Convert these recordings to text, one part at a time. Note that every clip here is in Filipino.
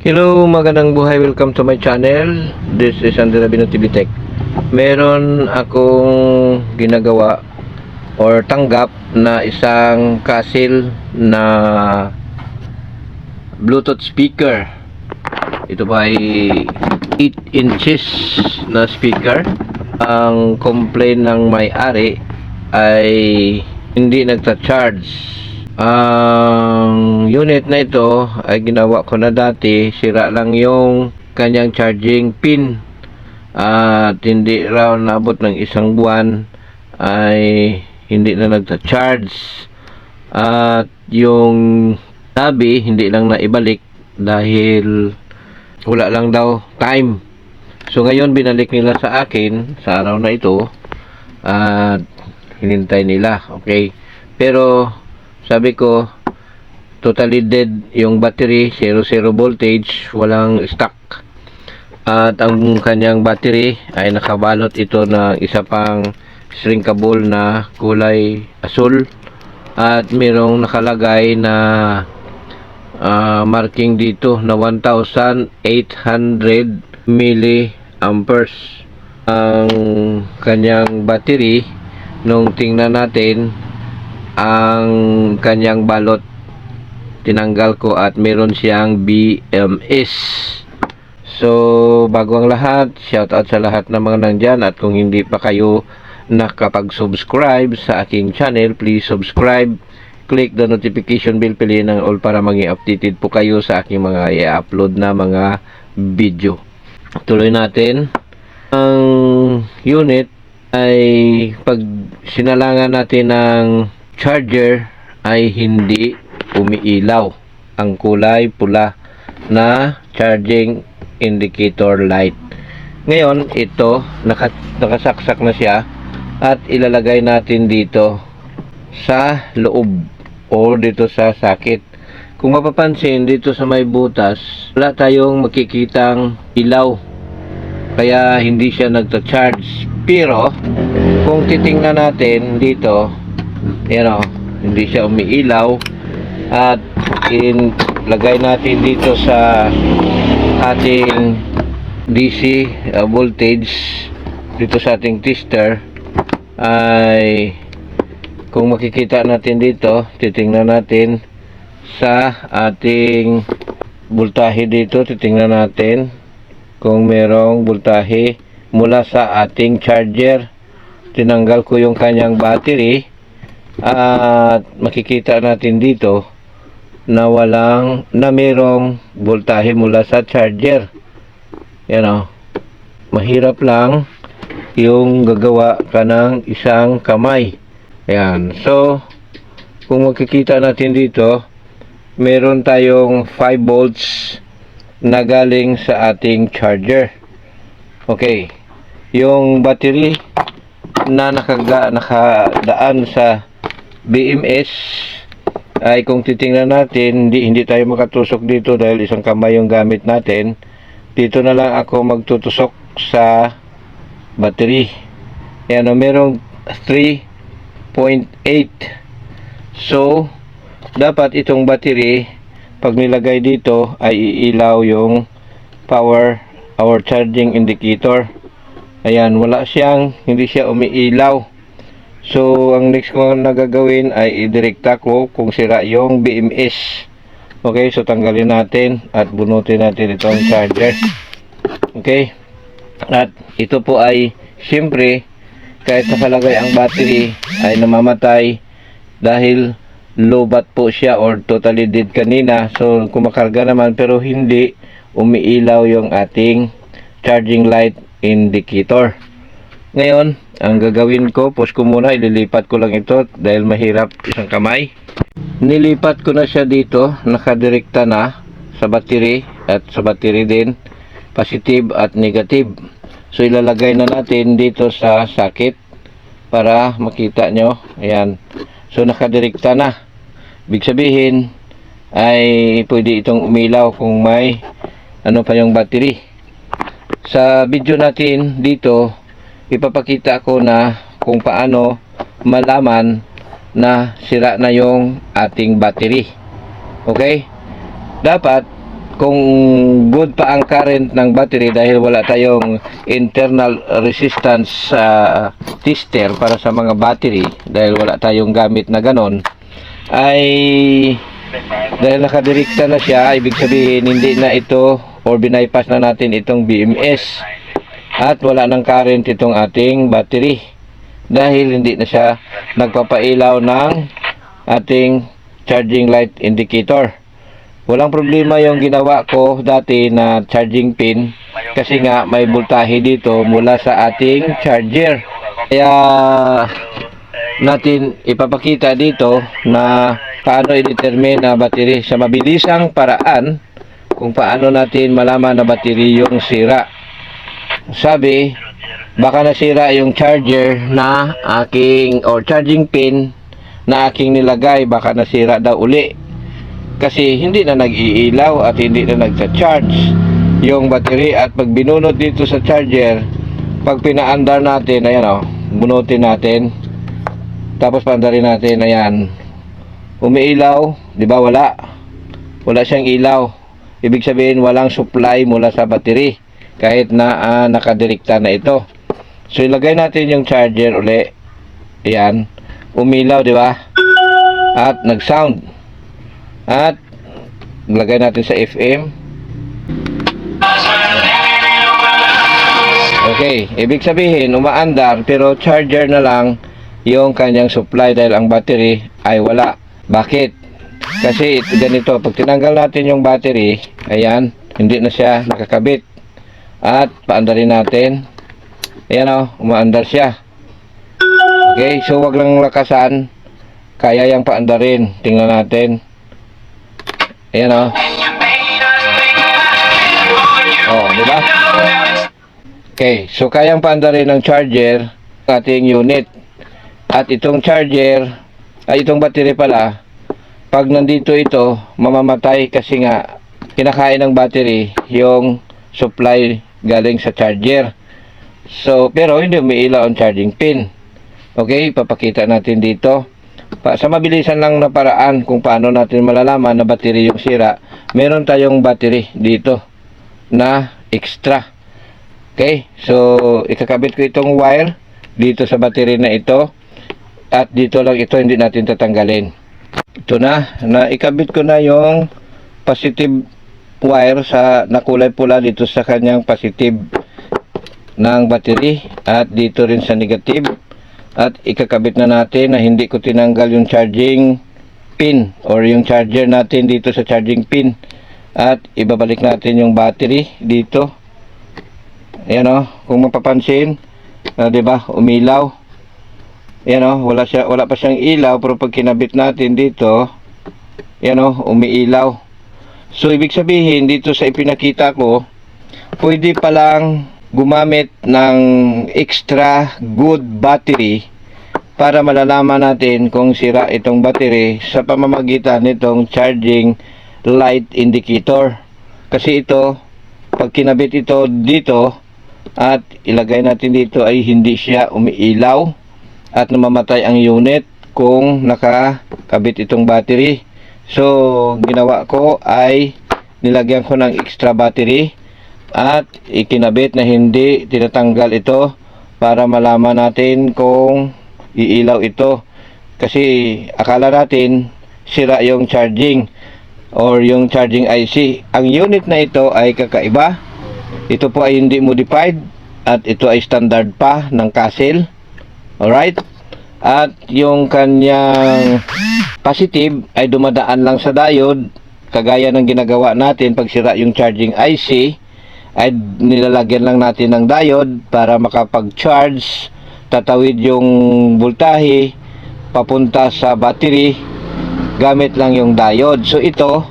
Hello, magandang buhay. Welcome to my channel. This is Andre Rabino TV Tech. Meron akong ginagawa or tanggap na isang Castle na Bluetooth speaker. Ito ba ay 8 inches na speaker. Ang complaint ng may-ari ay hindi nagta-charge. Ang unit na ito ay ginawa ko na dati, sira lang yung kanyang charging pin at hindi raw naabot ng isang buwan ay hindi na nagta-charge, at yung tabi hindi lang naibalik dahil wala lang daw time. So ngayon binalik nila sa akin sa araw na ito at hinintay nila. Okay, pero sabi ko, totally dead yung battery, 0 voltage, walang stock. At ang kanyang battery ay nakabalot ito ng isa pang shrinkable na kulay asul. At mayroong nakalagay na marking dito na 1,800 milliamperes. Ang kanyang battery, nung tingnan natin, ang kanyang balot tinanggal ko at meron siyang BMS. So bago ang lahat, shout out sa lahat ng mga nandyan, at kung hindi pa kayo nakapag-subscribe sa aking channel, please subscribe, click the notification bell, piliin ang all para maging updated po kayo sa aking mga i-upload na mga video. Tuloy natin. Ang unit ay pag sinalangan natin ng charger ay hindi umiilaw ang kulay pula na charging indicator light. Ngayon ito nakasaksak na siya at ilalagay natin dito sa loob o dito sa sakit. Kung mapapansin dito sa may butas, wala tayong makikitang ilaw, kaya hindi siya nagta-charge. Pero kung titingnan natin dito, hindi siya umiilaw, at lagay natin dito sa ating DC voltage dito sa ating tester, ay kung makikita natin dito, titingnan natin sa ating voltahe dito, titingnan natin kung merong voltahe mula sa ating charger. Tinanggal ko yung kanyang battery at makikita natin dito na merong voltahe mula sa charger. Mahirap lang yung gagawa ka ng isang kamay. Ayan. So kung makikita natin dito, meron tayong 5 volts na galing sa ating charger. Okay, yung battery na nakadaan sa BMS ay kung titingnan natin, hindi tayo makatusok dito dahil isang kamay yung gamit natin. Dito na lang ako magtutusok sa battery. Ayan, merong 3.8. So dapat itong battery, pag nilagay dito, ay iilaw yung power or charging indicator. Ayan, hindi siya umiilaw. So ang next ko na gagawin ay idirekta ko kung sira yung BMS. Okay, so tanggalin natin at bunutin natin itong charger. Okay, at ito po ay siyempre kahit nakalagay ang battery ay namamatay dahil low-bat po siya or totally dead kanina. So kumakarga naman pero hindi umiilaw yung ating charging light indicator. Ngayon, ang gagawin ko, pause ko muna, ililipat ko lang ito dahil mahirap isang kamay. Nilipat ko na siya dito, nakadirekta na sa battery, at sa battery din positive at negative. So ilalagay na natin dito sa socket para makita nyo. Ayan, so nakadirekta na. Ibig sabihin ay pwede itong umilaw kung may pa yung battery. Sa video natin dito, ipapakita ko na kung paano malaman na sira na yung ating battery. Okay? Dapat kung good pa ang current ng battery dahil wala tayong internal resistance tester para sa mga battery, dahil wala tayong gamit na ganon, ay dahil nakadirekta na siya, ibig sabihin hindi na ito, or bypass na natin itong BMS at wala ng current itong ating battery dahil hindi na siya nagpapailaw ng ating charging light indicator. Walang problema yung ginawa ko dati na charging pin kasi nga may voltahe dito mula sa ating charger. Kaya natin ipapakita dito na paano i-determine na battery sa mabilisang paraan, kung paano natin malaman na battery yung sira. Sabi, baka nasira yung charger na aking, or charging pin na aking nilagay, baka nasira daw uli kasi hindi na nag-iilaw at hindi na nagsa-charge yung battery. At pag binunot dito sa charger, pag pinaandar natin, ayan o, bunutin natin, tapos paandarin natin, ayan, umiilaw, di ba? Wala siyang ilaw. Ibig sabihin walang supply mula sa battery kahit na nakadirekta na ito. So ilagay natin yung charger uli, ayan, umilaw, di ba? At nag-sound. At lagay natin sa FM. Okay, ibig sabihin umaandar pero charger na lang yung kanyang supply dahil ang battery ay wala. Bakit? Kasi ganito, pag tinanggal natin yung battery, ayan, hindi na siya nakakabit. At paandarin natin, ayan o, umaandar siya. Okay, so wag lang lakasan, kaya yung paandarin. Tingnan natin. Ayan o. Oh, di ba? Okay, so kayang paandarin ng charger ating unit. At itong charger, ay itong battery pala, pag nandito ito, mamamatay kasi nga kinakain ng battery yung supply galing sa charger. So, pero hindi umiilaw ang charging pin. Okay, papakita natin dito. Sa mabilisan lang na paraan kung paano natin malalaman na battery yung sira, meron tayong battery dito na extra. Okay, so ikakabit ko itong wire dito sa battery na ito, at dito lang ito, hindi natin tatanggalin. Ito na ikabit ko na yung positive wire sa nakulay pula dito sa kanyang positive ng battery, at dito rin sa negative. At ikakabit na natin na hindi ko tinanggal yung charging pin or yung charger natin dito sa charging pin. At ibabalik natin yung battery dito. Ayan o, kung mapapansin, diba, umilaw. Ayan o, wala pa siyang ilaw, pero pag kinabit natin dito, ayan o, umiilaw. So ibig sabihin dito sa ipinakita ko, pwede palang gumamit ng extra good battery para malalaman natin kung sira itong battery sa pamamagitan nitong charging light indicator. Kasi ito, pag kinabit ito dito at ilagay natin dito, ay hindi siya umiilaw at namamatay ang unit kung nakakabit itong battery. So ginawa ko ay nilagyan ko ng extra battery at ikinabit na hindi tinatanggal ito para malaman natin kung iilaw ito. Kasi akala natin sira yung charging or yung charging IC. Ang unit na ito ay kakaiba. Ito po ay hindi modified at ito ay standard pa ng Castle. Alright? At yung kanyang positive ay dumadaan lang sa diode, kagaya ng ginagawa natin pag sira yung charging IC, ay nilalagyan lang natin ng diode para makapag-charge, tatawid yung voltahe papunta sa battery gamit lang yung diode. So ito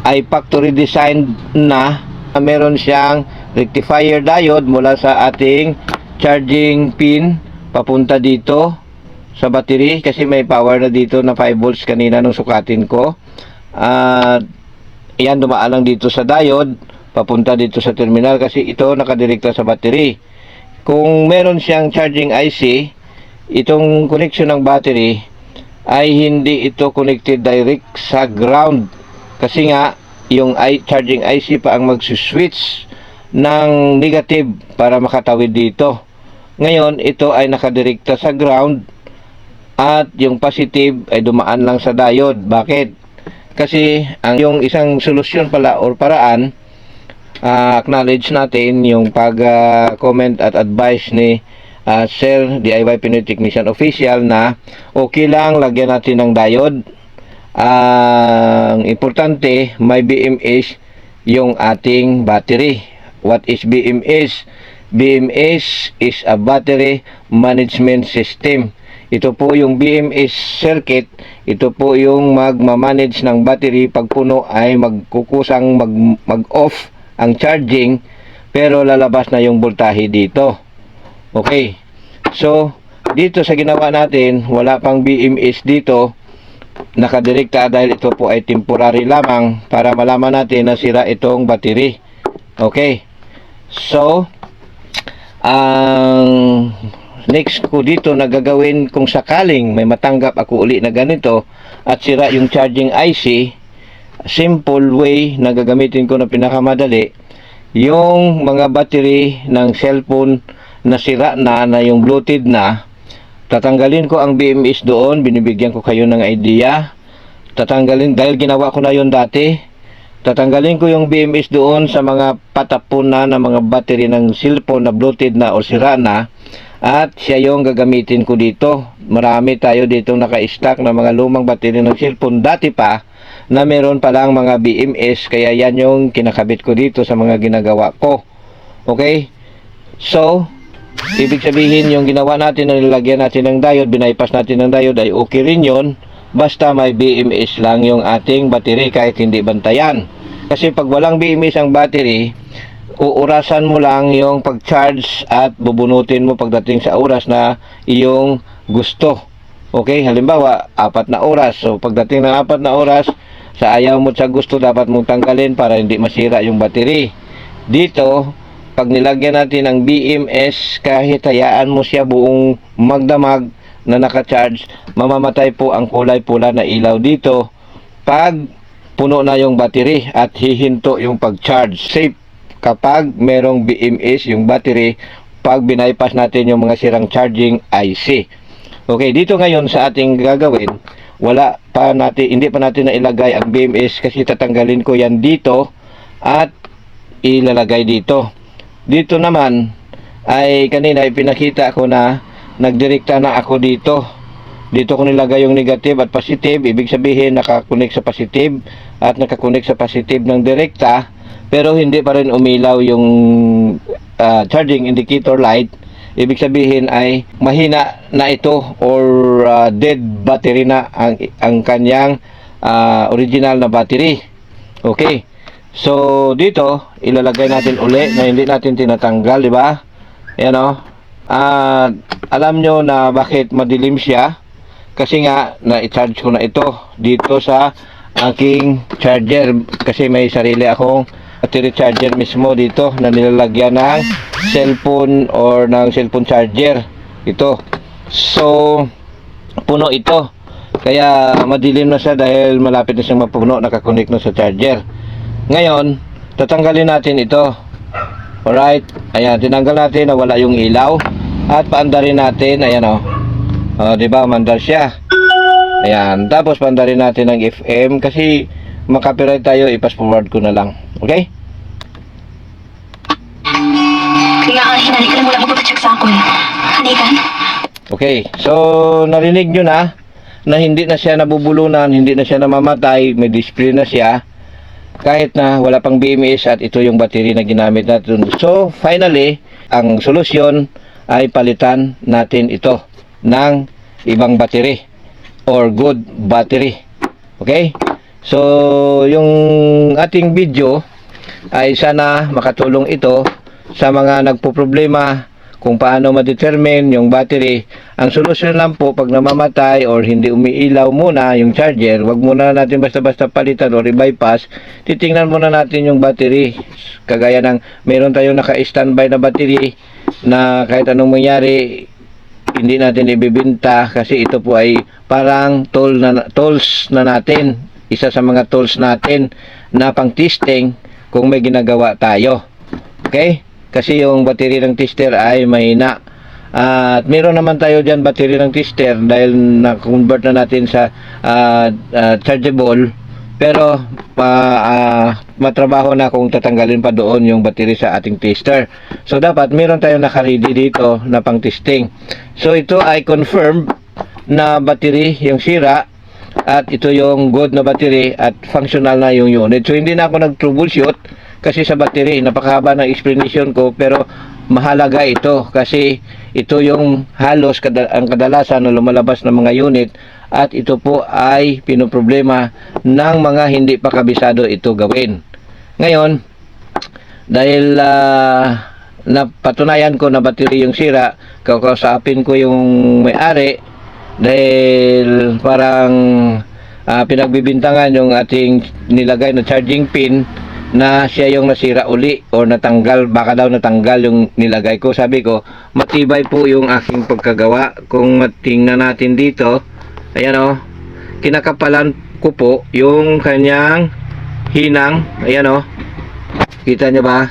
ay factory design na, meron siyang rectifier diode mula sa ating charging pin papunta dito sa battery, kasi may power na dito na 5 volts kanina nung sukatin ko. At yan, dumaan lang dito sa diode papunta dito sa terminal kasi ito nakadirekta sa battery. Kung meron siyang charging IC, itong connection ng battery ay hindi ito connected direct sa ground kasi nga yung charging IC pa ang mag-switch ng negative para makatawid dito. Ngayon, ito ay nakadirekta sa ground at yung positive ay dumaan lang sa diode. Bakit? Kasi yung isang solusyon pala or paraan, acknowledge natin yung pag-comment at advice ni Sir DIY Pinoy Technician Official na okay lang lagyan natin ng diode. Ang importante, may BMS yung ating battery. What is BMS? BMS is a battery management system. Ito po yung BMS circuit. Ito po yung magmamanage ng battery. Pag puno ay magkukusang mag-off ang charging, pero lalabas na yung voltahe dito. Okay. So, dito sa ginawa natin, wala pang BMS dito. Nakadirekta dahil ito po ay temporary lamang para malaman natin na sira itong battery. Okay. So, ang next ko dito na gagawin kung sakaling may matanggap ako uli na ganito at sira yung charging IC, simple way na gagamitin ko na pinakamadali, yung mga battery ng cellphone na sira na yung bloated na, tatanggalin ko ang BMS doon, binibigyan ko kayo ng idea. Tatanggalin, dahil ginawa ko na yon dati, tatanggalin ko yung BMS doon sa mga patapunan na mga battery ng cellphone na bloated na o sira na, at siya yung gagamitin ko dito. Marami tayo dito naka-stack na mga lumang battery ng cellphone dati pa na meron palang mga BMS, kaya yan yung kinakabit ko dito sa mga ginagawa ko. Okay? So, ibig sabihin yung ginawa natin na nilagyan natin ng diode, binaypas natin ng diode, ay okay rin yun, basta may BMS lang yung ating battery kahit hindi bantayan. Kasi pag walang BMS ang battery, uurasan mo lang yung pag-charge at bubunutin mo pagdating sa oras na iyong gusto. Okay, halimbawa 4 na oras, so pagdating ng 4 na oras, sa ayaw mo sa gusto, dapat mong tanggalin para hindi masira yung battery. Dito, pag nilagyan natin ng BMS, kahit hayaan mo siya buong magdamag na naka-charge, mamamatay po ang kulay pula na ilaw dito pag puno na yung battery at hihinto yung pag-charge. Safe kapag merong BMS yung battery pag binaypas natin yung mga sirang charging IC. Okay, dito ngayon sa ating gagawin, hindi pa natin na ilagay ang BMS kasi tatanggalin ko yan dito at ilalagay dito. Dito naman ay kanina ipinakita ko na nagdirekta na ako dito. Dito ko nilagay yung negative at positive. Ibig sabihin nakakonek sa positive at nakakonek sa positive ng direkta, pero hindi pa rin umilaw yung charging indicator light. Ibig sabihin ay mahina na ito or dead battery na ang kanyang original na battery. Okay. So dito ilalagay natin uli na hindi natin tinatanggal, di ba? Ayan o. Alam nyo na bakit madilim siya? Kasi nga na-charge ko na ito dito sa aking charger, kasi may sarili akong battery charger mismo dito na nilalagyan ng cellphone or ng cellphone charger. Ito. So puno ito. Kaya madilim na siya dahil malapit na siyang mapuno, nakakonect na sa charger. Ngayon, tatanggalin natin ito. Alright. Ayan, tinanggal natin na wala yung ilaw. At paandarin natin. Ayan o. Diba, mandar siya. Ayan. Tapos paandarin natin ng FM. Kasi makapiright tayo, i-pass forward ko na lang. Okay? Kaya hinalik ka lang mula magpapacheck sa ako. Hanikan? Okay. So, narinig nyo na hindi na siya nabubulunan, hindi na siya namamatay, may display na siya. Kahit na wala pang BMS at ito yung battery na ginamit natin. So, finally, ang solusyon ay palitan natin ito ng ibang battery or good battery. Okay? So, yung ating video ay sana makatulong ito sa mga nagpo-problema kung paano ma-determine yung battery. Ang solusyon lang po, pag namamatay or hindi umiilaw muna yung charger, wag muna natin basta-basta palitan or i-bypass. Titingnan muna natin yung battery. Kagaya ng meron tayong naka-standby na battery na kahit anong mangyari, hindi natin ibibenta kasi ito po ay parang tools na natin. Isa sa mga tools natin na pang testing kung may ginagawa tayo. Okay? Kasi yung battery ng tester ay mahina. At meron naman tayo dyan battery ng tester dahil na-convert na natin sa chargeable. Pero matrabaho na kung tatanggalin pa doon yung battery sa ating tester. So dapat meron tayong naka-ready dito na pang testing. So ito ay confirmed na battery yung sira at ito yung good na battery at functional na yung unit. So hindi na ako nag-troubleshoot kasi sa battery napakahaba ng explanation ko, pero mahalaga ito kasi ito yung halos ang kadalasan na lumalabas ng mga unit at ito po ay pinoproblema ng mga hindi pa kabisado ito gawin. Ngayon, dahil napatunayan ko na battery yung sira, kakausapin ko yung may-ari dahil parang pinagbibintangan yung ating nilagay na charging pin na siya yung nasira uli or natanggal, baka daw natanggal yung nilagay ko. Sabi ko, matibay po yung aking pagkagawa. Kung matingnan natin dito, ayan o, kinakapalan ko po yung kanyang hinang, ayan o, kita nyo ba?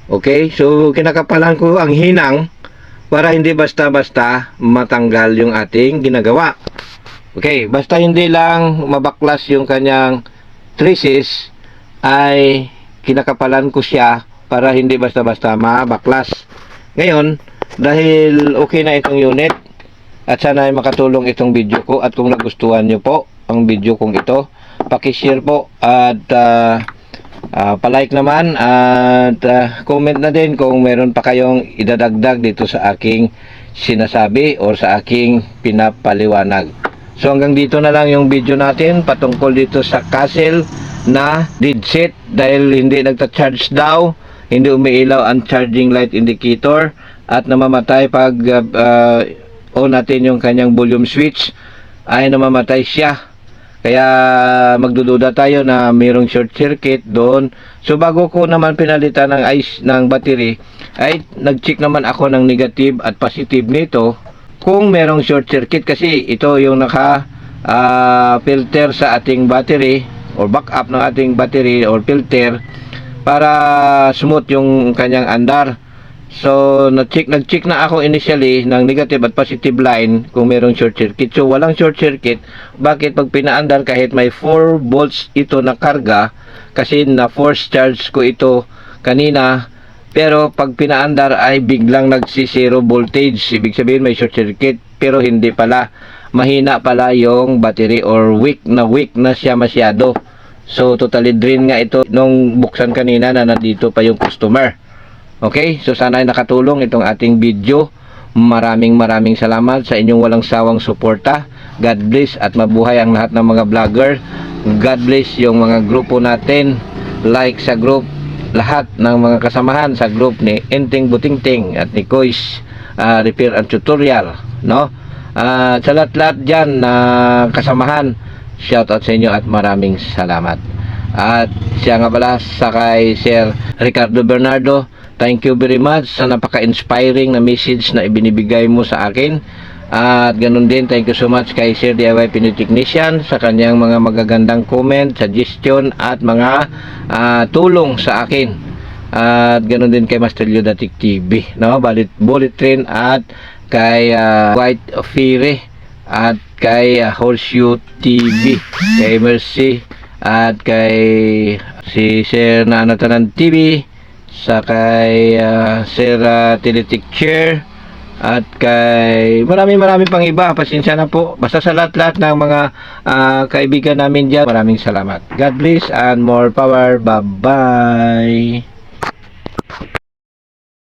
Okay, so kinakapalan ko ang hinang para hindi basta-basta matanggal yung ating ginagawa. Okay, basta hindi lang mabaklas yung kanyang traces, ay kinakapalan ko siya para hindi basta-basta mabaklas. Ngayon, dahil okay na itong unit at sana ay makatulong itong video ko, at kung nagustuhan nyo po ang video kong ito, pakishare po at palike naman at comment na din kung meron pa kayong idadagdag dito sa aking sinasabi o sa aking pinapaliwanag. So hanggang dito na lang yung video natin patungkol dito sa Castle na dead set dahil hindi nagta-charge daw, hindi umiilaw ang charging light indicator at namamatay pag on natin yung kanyang volume switch, ay namamatay siya. Kaya magdududa tayo na mayroong short circuit doon. So bago ko naman pinalitan ng ng battery, ay nag-check naman ako ng negative at positive nito kung merong short circuit, kasi ito yung naka filter sa ating battery or backup ng ating battery or filter para smooth yung kanyang andar. So nag-check na ako initially ng negative at positive line kung merong short circuit. So walang short circuit. Bakit pag pinaandar kahit may 4 volts ito na karga, kasi na force charge ko ito kanina, pero pag pinaandar ay biglang nagsi-zero voltage. Ibig sabihin may short circuit, pero hindi pala. Mahina pala yung battery or weak na siya masyado. So totally drain nga ito nung buksan kanina na nandito pa yung customer. Okay, so sana ay nakatulong itong ating video. Maraming salamat sa inyong walang sawang suporta. God bless at mabuhay ang lahat ng mga vlogger. God bless yung mga grupo natin. Like sa group, lahat ng mga kasamahan sa group ni Enting Butingting at ni Kois Repair and Tutorial, no? Sa lahat dyan na kasamahan, shoutout sa inyo at maraming salamat. At siya nga pala sa kay Sir Ricardo Bernardo, thank you very much sa napaka-inspiring na message na ibinibigay mo sa akin. At ganun din, thank you so much kay Sir DIY Pinoy Technician sa kanyang mga magagandang comment, suggestion at mga tulong sa akin. At ganun din kay Master Ludatic TV, no? Bullet Train at kay White Fury at kay Horseshoe TV, kay Mercy at kay si Sir Nanatanan TV, sa kay Sir Teletic Chair at kay marami pang iba. Pasensya na po, basta sa lahat ng mga kaibigan namin dyan, maraming salamat. God bless and more power. Bye bye.